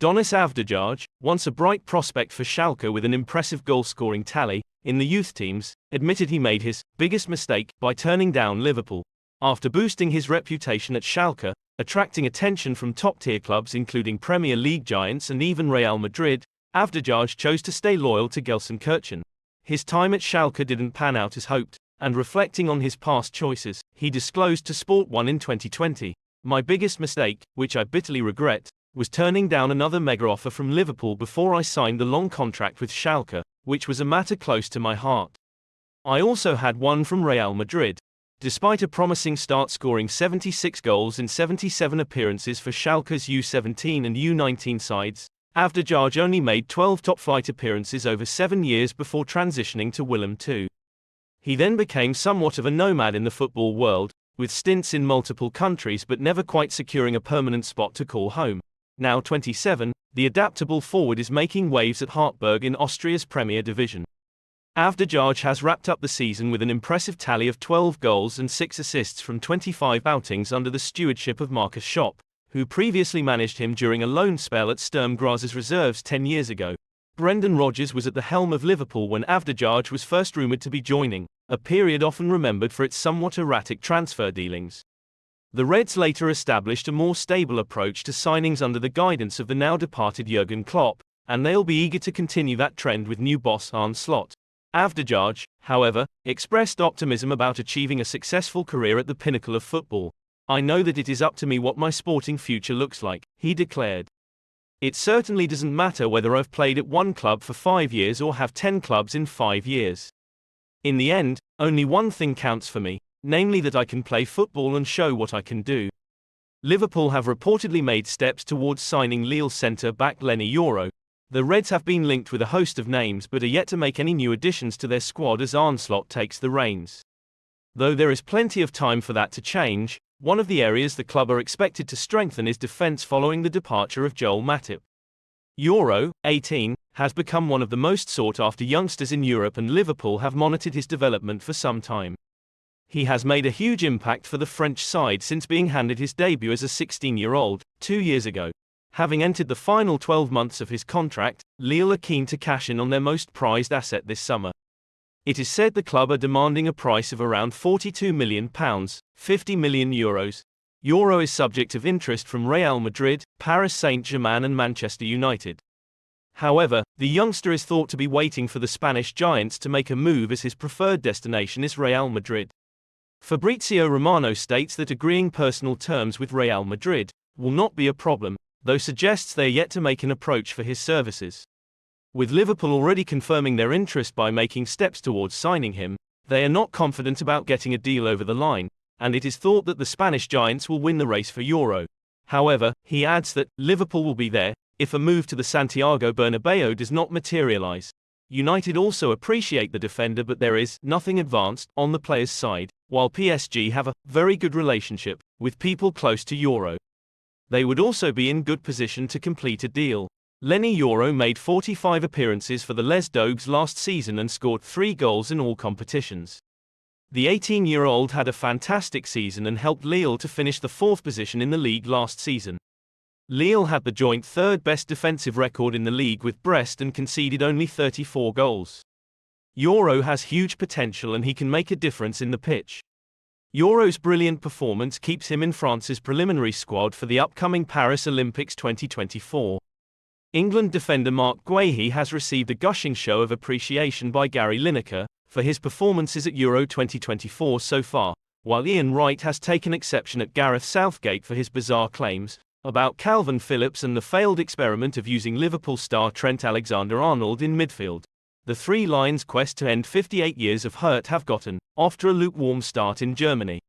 Donis Avdijaj, once a bright prospect for Schalke with an impressive goal-scoring tally in the youth teams, admitted he made his biggest mistake by turning down Liverpool. After boosting his reputation at Schalke, attracting attention from top-tier clubs including Premier League giants and even Real Madrid, Avdijaj chose to stay loyal to Gelsenkirchen. His time at Schalke didn't pan out as hoped, and reflecting on his past choices, he disclosed to Sport 1 in 2020, "My biggest mistake, which I bitterly regret, was turning down another mega offer from Liverpool before I signed the long contract with Schalke, which was a matter close to my heart. I also had one from Real Madrid." Despite a promising start scoring 76 goals in 77 appearances for Schalke's U17 and U19 sides, Avdijaj only made 12 top-flight appearances over 7 years before transitioning to Willem II. He then became somewhat of a nomad in the football world, with stints in multiple countries but never quite securing a permanent spot to call home. Now 27, the adaptable forward is making waves at Hartberg in Austria's Premier Division. Avdijaj has wrapped up the season with an impressive tally of 12 goals and 6 assists from 25 outings under the stewardship of Marcus Schopp, who previously managed him during a loan spell at Sturm Graz's reserves 10 years ago. Brendan Rodgers was at the helm of Liverpool when Avdijaj was first rumoured to be joining, a period often remembered for its somewhat erratic transfer dealings. The Reds later established a more stable approach to signings under the guidance of the now-departed Jurgen Klopp, and they'll be eager to continue that trend with new boss Arne Slot. Avdijaj, however, expressed optimism about achieving a successful career at the pinnacle of football. "I know that it is up to me what my sporting future looks like," he declared. "It certainly doesn't matter whether I've played at one club for 5 years or have 10 clubs in 5 years. In the end, only one thing counts for me, namely that I can play football and show what I can do." Liverpool have reportedly made steps towards signing Lille centre-back Yoro Yoro. The Reds have been linked with a host of names but are yet to make any new additions to their squad as Arne Slot takes the reins. Though there is plenty of time for that to change, one of the areas the club are expected to strengthen is defence following the departure of Joel Matip. Yoro, 18, has become one of the most sought-after youngsters in Europe and Liverpool have monitored his development for some time. He has made a huge impact for the French side since being handed his debut as a 16-year-old, 2 years ago. Having entered the final 12 months of his contract, Lille are keen to cash in on their most prized asset this summer. It is said the club are demanding a price of around £42 million, €50 million. Yoro is subject of interest from Real Madrid, Paris Saint-Germain and Manchester United. However, the youngster is thought to be waiting for the Spanish giants to make a move as his preferred destination is Real Madrid. Fabrizio Romano states that agreeing personal terms with Real Madrid will not be a problem, though suggests they are yet to make an approach for his services. With Liverpool already confirming their interest by making steps towards signing him, they are not confident about getting a deal over the line, and it is thought that the Spanish giants will win the race for Yoro. However, he adds that Liverpool will be there if a move to the Santiago Bernabeu does not materialise. United also appreciate the defender but there is nothing advanced on the player's side, while PSG have a very good relationship with people close to Yoro. They would also be in good position to complete a deal. Yoro Yoro made 45 appearances for the Les Dogues last season and scored 3 goals in all competitions. The 18-year-old had a fantastic season and helped Lille to finish the 4th position in the league last season. Lille had the joint 3rd best defensive record in the league with Brest and conceded only 34 goals. Yoro has huge potential and he can make a difference in the pitch. Yoro's brilliant performance keeps him in France's preliminary squad for the upcoming Paris Olympics 2024. England defender Marc Guéhi has received a gushing show of appreciation by Gary Lineker for his performances at Euro 2024 so far, while Ian Wright has taken exception at Gareth Southgate for his bizarre claims about Calvin Phillips and the failed experiment of using Liverpool star Trent Alexander-Arnold in midfield. The Three Lions' quest to end 58 years of hurt have gotten off to a lukewarm start in Germany.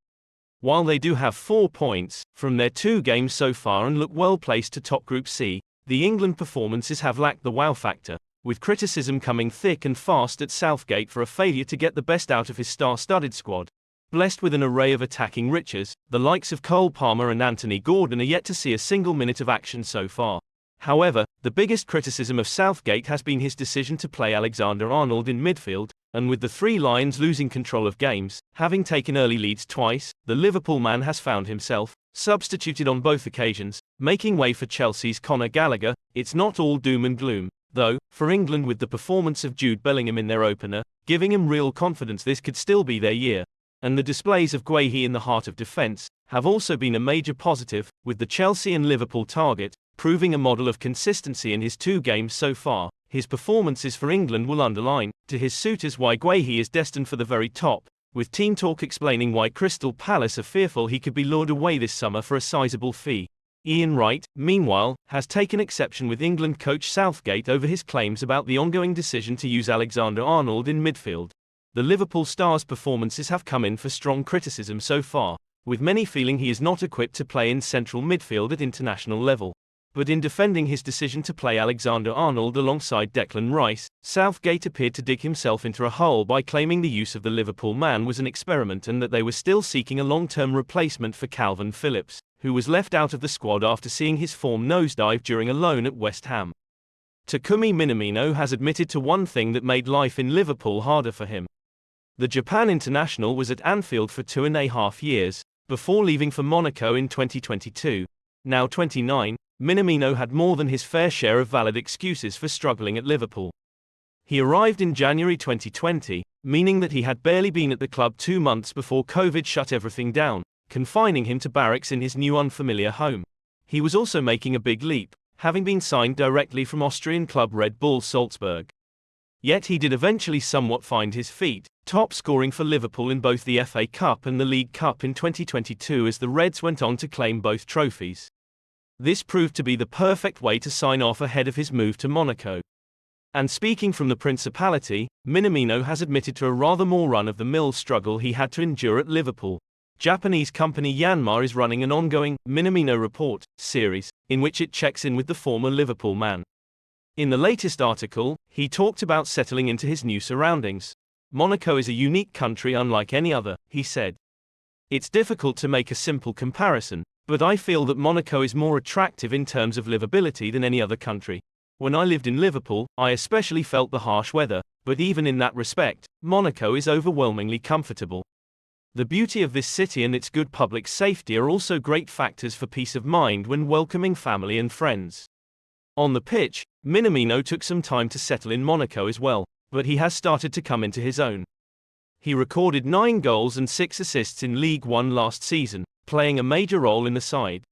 While they do have 4 points from their 2 games so far and look well placed to top Group C, the England performances have lacked the wow factor, with criticism coming thick and fast at Southgate for a failure to get the best out of his star-studded squad. Blessed with an array of attacking riches, the likes of Cole Palmer and Anthony Gordon are yet to see a single minute of action so far. However, the biggest criticism of Southgate has been his decision to play Alexander-Arnold in midfield, and with the Three Lions losing control of games, having taken early leads twice, the Liverpool man has found himself substituted on both occasions, making way for Chelsea's Conor Gallagher. It's not all doom and gloom, though, for England, with the performance of Jude Bellingham in their opener, giving him real confidence this could still be their year. And the displays of Guehi in the heart of defence have also been a major positive, with the Chelsea and Liverpool target proving a model of consistency in his 2 games so far. His performances for England will underline, to his suitors, why Guehi is destined for the very top, with Team Talk explaining why Crystal Palace are fearful he could be lured away this summer for a sizable fee. Ian Wright, meanwhile, has taken exception with England coach Southgate over his claims about the ongoing decision to use Alexander-Arnold in midfield. The Liverpool star's performances have come in for strong criticism so far, with many feeling he is not equipped to play in central midfield at international level. But in defending his decision to play Alexander-Arnold alongside Declan Rice, Southgate appeared to dig himself into a hole by claiming the use of the Liverpool man was an experiment and that they were still seeking a long-term replacement for Calvin Phillips, who was left out of the squad after seeing his form nosedive during a loan at West Ham. Takumi Minamino has admitted to one thing that made life in Liverpool harder for him. The Japan international was at Anfield for 2.5 years, before leaving for Monaco in 2022. Now 29, Minamino had more than his fair share of valid excuses for struggling at Liverpool. He arrived in January 2020, meaning that he had barely been at the club 2 months before COVID shut everything down, confining him to barracks in his new unfamiliar home. He was also making a big leap, having been signed directly from Austrian club Red Bull Salzburg. Yet he did eventually somewhat find his feet, top scoring for Liverpool in both the FA Cup and the League Cup in 2022 as the Reds went on to claim both trophies. This proved to be the perfect way to sign off ahead of his move to Monaco. And speaking from the Principality, Minamino has admitted to a rather more run-of-the-mill struggle he had to endure at Liverpool. Japanese company Yanmar is running an ongoing Minamino Report series, in which it checks in with the former Liverpool man. In the latest article, he talked about settling into his new surroundings. Monaco is a unique country unlike any other, he said. It's difficult to make a simple comparison, but I feel that Monaco is more attractive in terms of livability than any other country. When I lived in Liverpool, I especially felt the harsh weather, but even in that respect, Monaco is overwhelmingly comfortable. The beauty of this city and its good public safety are also great factors for peace of mind when welcoming family and friends. On the pitch, Minamino took some time to settle in Monaco as well, but he has started to come into his own. He recorded 9 goals and 6 assists in League One last season, playing a major role in the side.